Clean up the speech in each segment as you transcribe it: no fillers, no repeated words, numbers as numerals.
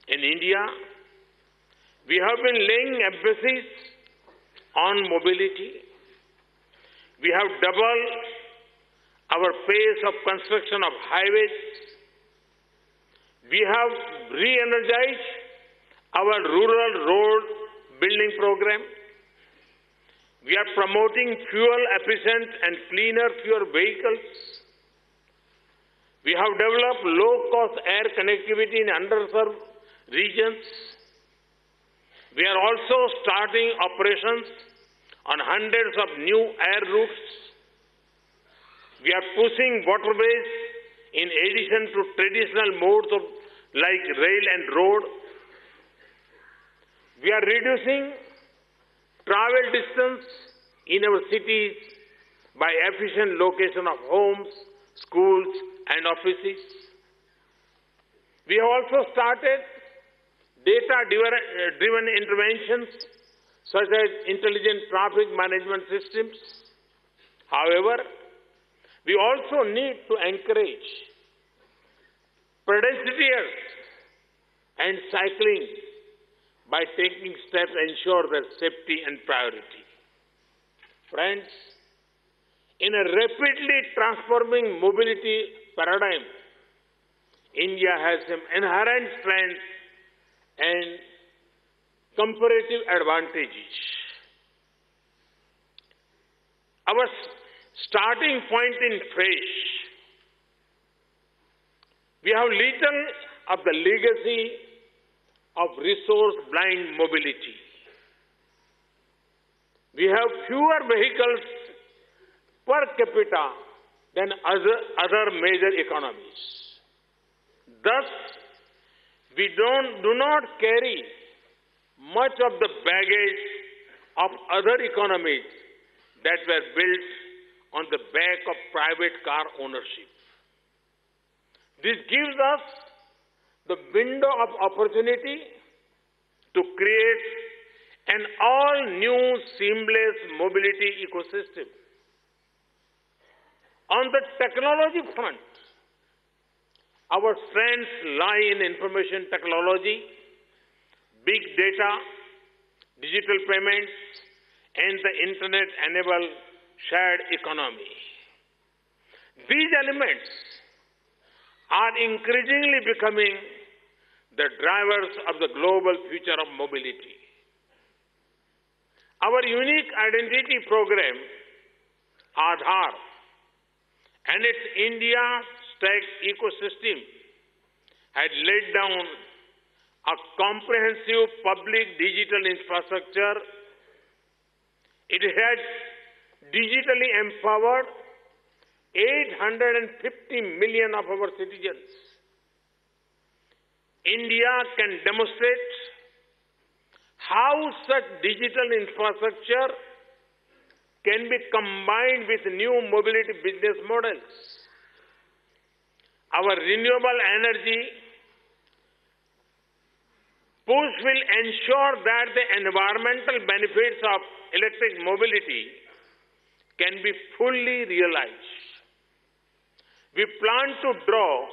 In India, we have been laying emphasis on mobility. We have doubled our pace of construction of highways. We have re-energized our rural road building program. We are promoting fuel-efficient and cleaner fuel vehicles. We have developed low-cost air connectivity in underserved regions. We are also starting operations on hundreds of new air routes. We are pushing waterways in addition to traditional modes like rail and road. We are reducing travel distance in our cities by efficient location of homes, schools, and offices. We have also started data-driven interventions such as intelligent traffic management systems. However, we also need to encourage pedestrians and cycling by taking steps to ensure their safety and priority. Friends, in a rapidly transforming mobility paradigm, India has some inherent strengths and comparative advantages. Our starting point in fresh. We have little of the legacy of resource-blind mobility. We have fewer vehicles per capita than other major economies. Thus, we do not carry much of the baggage of other economies that were built on the back of private car ownership. This gives us the window of opportunity to create an all-new seamless mobility ecosystem. On the technology front, our strengths lie in information technology, big data, digital payments, and the internet-enabled shared economy. These elements are increasingly becoming the drivers of the global future of mobility. Our unique identity program, Aadhaar, and its India Stack ecosystem had laid down a comprehensive public digital infrastructure. It had digitally empowered 850 million of our citizens. India can demonstrate how such digital infrastructure can be combined with new mobility business models. Our renewable energy push will ensure that the environmental benefits of electric mobility can be fully realized. We plan to draw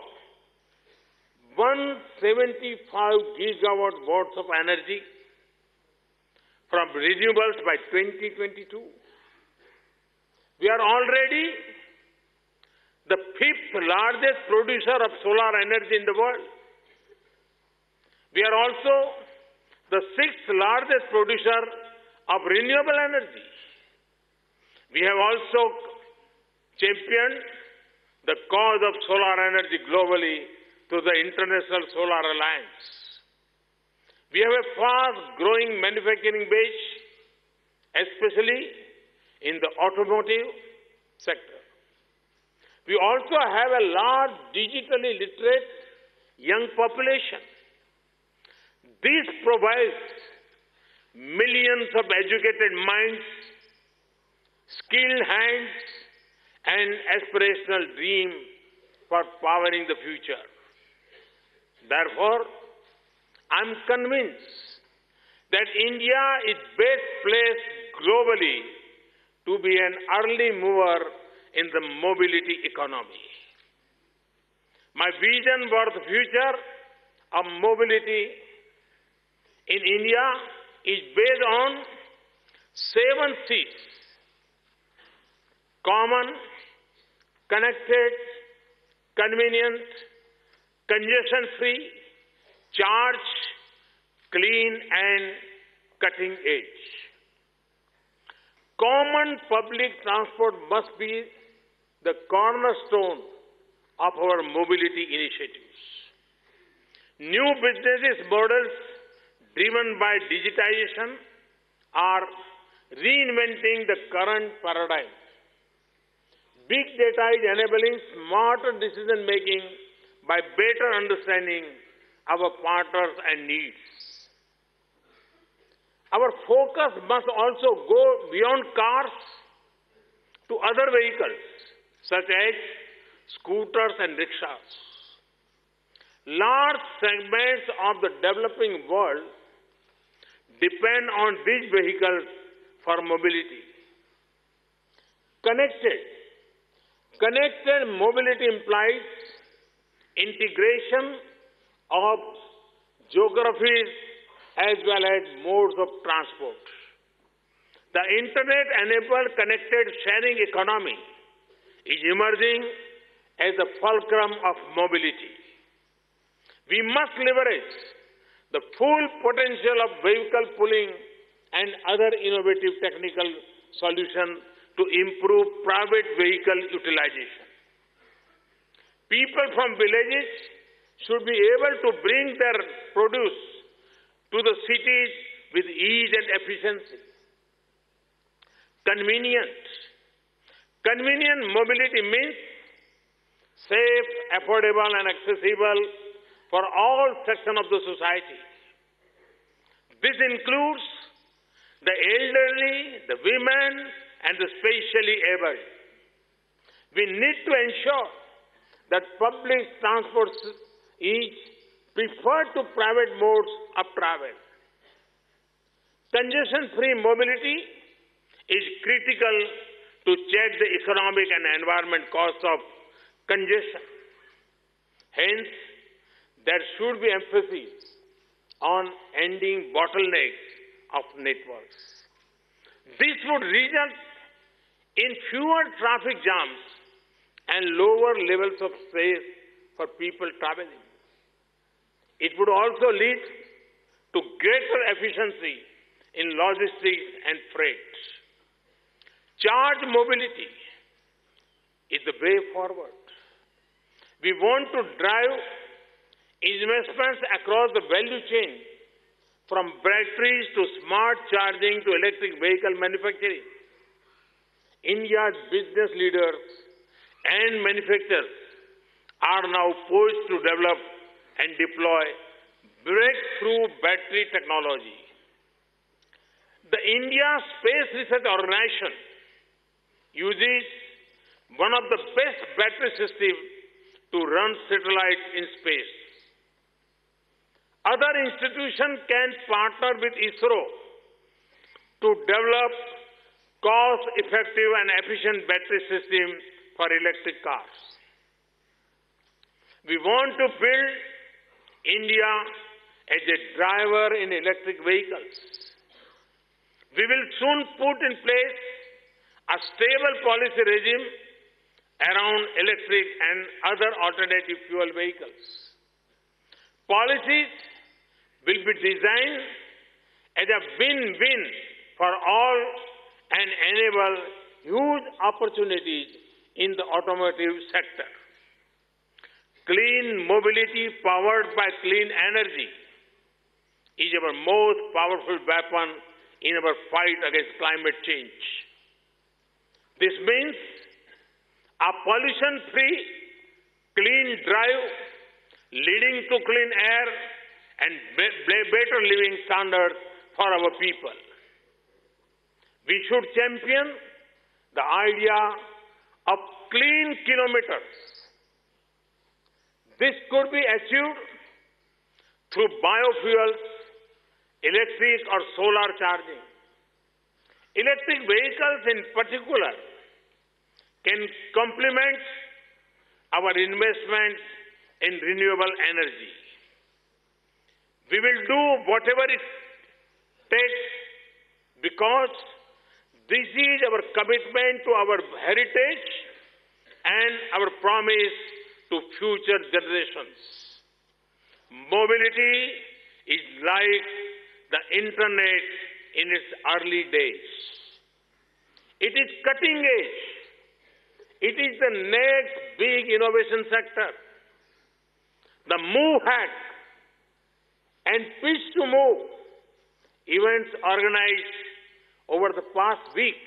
175 gigawatt watts of energy from renewables by 2022. We are already the fifth largest producer of solar energy in the world. We are also the sixth largest producer of renewable energy. We have also championed the cause of solar energy globally through the International Solar Alliance. We have a fast-growing manufacturing base, especially in the automotive sector. We also have a large digitally literate young population. This provides millions of educated minds, skilled hands, and aspirational dreams for powering the future. Therefore, I'm convinced that India is best placed globally to be an early mover in the mobility economy. My vision for the future of mobility in India is based on 7 C's: common, connected, convenient, congestion-free, charge, clean, and cutting edge. Common public transport must be the cornerstone of our mobility initiatives. New business models driven by digitization are reinventing the current paradigm. Big data is enabling smarter decision making by better understanding our partners and needs. Our focus must also go beyond cars to other vehicles such as scooters and rickshaws. Large segments of the developing world depend on these vehicles for mobility. Connected mobility implies integration of geographies as well as modes of transport. The internet-enabled connected sharing economy is emerging as a fulcrum of mobility. We must leverage the full potential of vehicle pooling and other innovative technical solutions to improve private vehicle utilization. People from villages should be able to bring their produce to the cities with ease and efficiency. Convenient mobility means safe, affordable, and accessible for all sections of the society. This includes the elderly, the women, and the specially abled. We need to ensure that public transport is preferred to private modes of travel. Congestion-free mobility is critical to check the economic and environment costs of congestion. Hence, there should be emphasis on ending bottlenecks of networks. This would result in fewer traffic jams and lower levels of stress for people traveling. It would also lead to greater efficiency in logistics and freight. Charge mobility is the way forward. We want to drive investments across the value chain, from batteries to smart charging to electric vehicle manufacturing. India's business leaders and manufacturers are now poised to develop and deploy breakthrough battery technology. The India Space Research Organization uses one of the best battery systems to run satellites in space. Other institutions can partner with ISRO to develop cost-effective and efficient battery systems for electric cars. We want to build India as a driver in electric vehicles. We will soon put in place a stable policy regime around electric and other alternative fuel vehicles. Policies will be designed as a win-win for all and enable huge opportunities in the automotive sector. Clean mobility powered by clean energy is our most powerful weapon in our fight against climate change. This means a pollution-free, clean drive leading to clean air and better living standards for our people. We should champion the idea of clean kilometers. This could be achieved through biofuels, electric or solar charging. Electric vehicles in particular can complement our investment in renewable energy. We will do whatever it takes because this is our commitment to our heritage and our promise to future generations. Mobility is like the internet in its early days. It is cutting edge. It is the next big innovation sector. The Move Hack and Pitch to Move events organized over the past week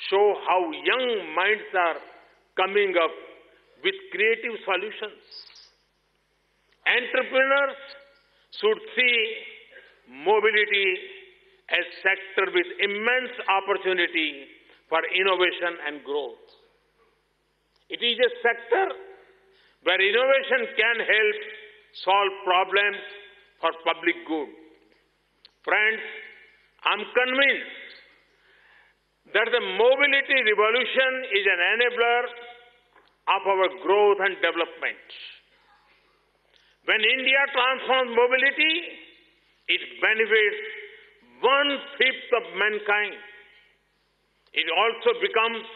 show how young minds are coming up with creative solutions. Entrepreneurs should see mobility as a sector with immense opportunity for innovation and growth. It is a sector where innovation can help solve problems for public good. Friends, I'm convinced that the mobility revolution is an enabler of our growth and development. When India transforms mobility, it benefits one-fifth of mankind. It also becomes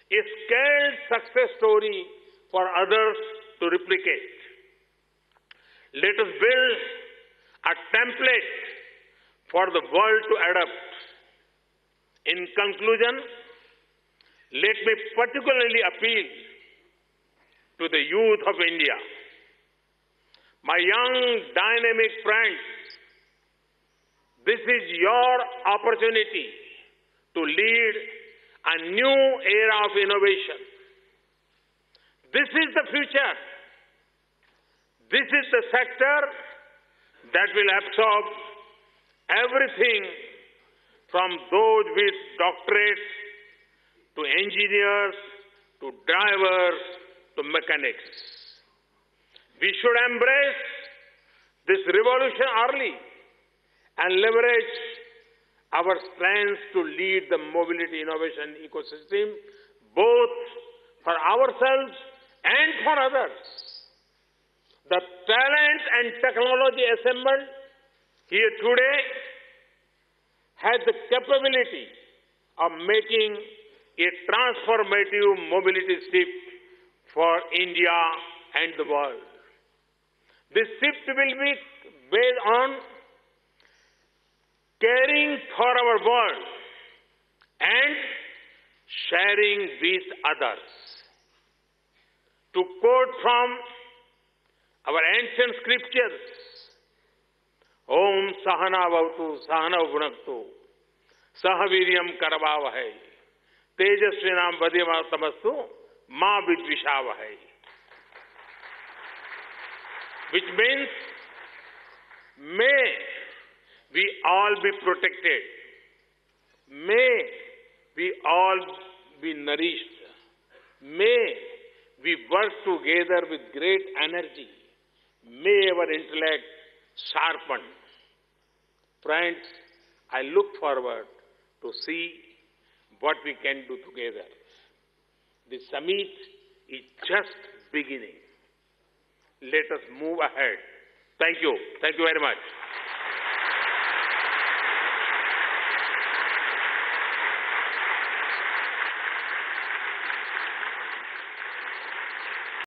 a scaled success story for others to replicate. Let us build a template for the world to adopt. In conclusion, let me particularly appeal to the youth of India. My young, dynamic friends, this is your opportunity to lead a new era of innovation. This is the future. This is the sector that will absorb everything from those with doctorates to engineers to drivers to mechanics. We should embrace this revolution early and leverage our strengths to lead the mobility innovation ecosystem, both for ourselves and for others. The talent and technology assembled here today has the capability of making a transformative mobility shift for India and the world. This shift will be based on caring for our world and sharing with others. To quote from our ancient scriptures, Om Sahana Bhavatu Sahana Bhunaktu Sahaviryam Karavavahai Tejasvinam Vadimastamastu Ma Vidvishavahai. Which means, may we all be protected. May we all be nourished. May we work together with great energy. May our intellect sharpen. Friends, I look forward to see what we can do together. The summit is just beginning. Let us move ahead. Thank you. Thank you very much.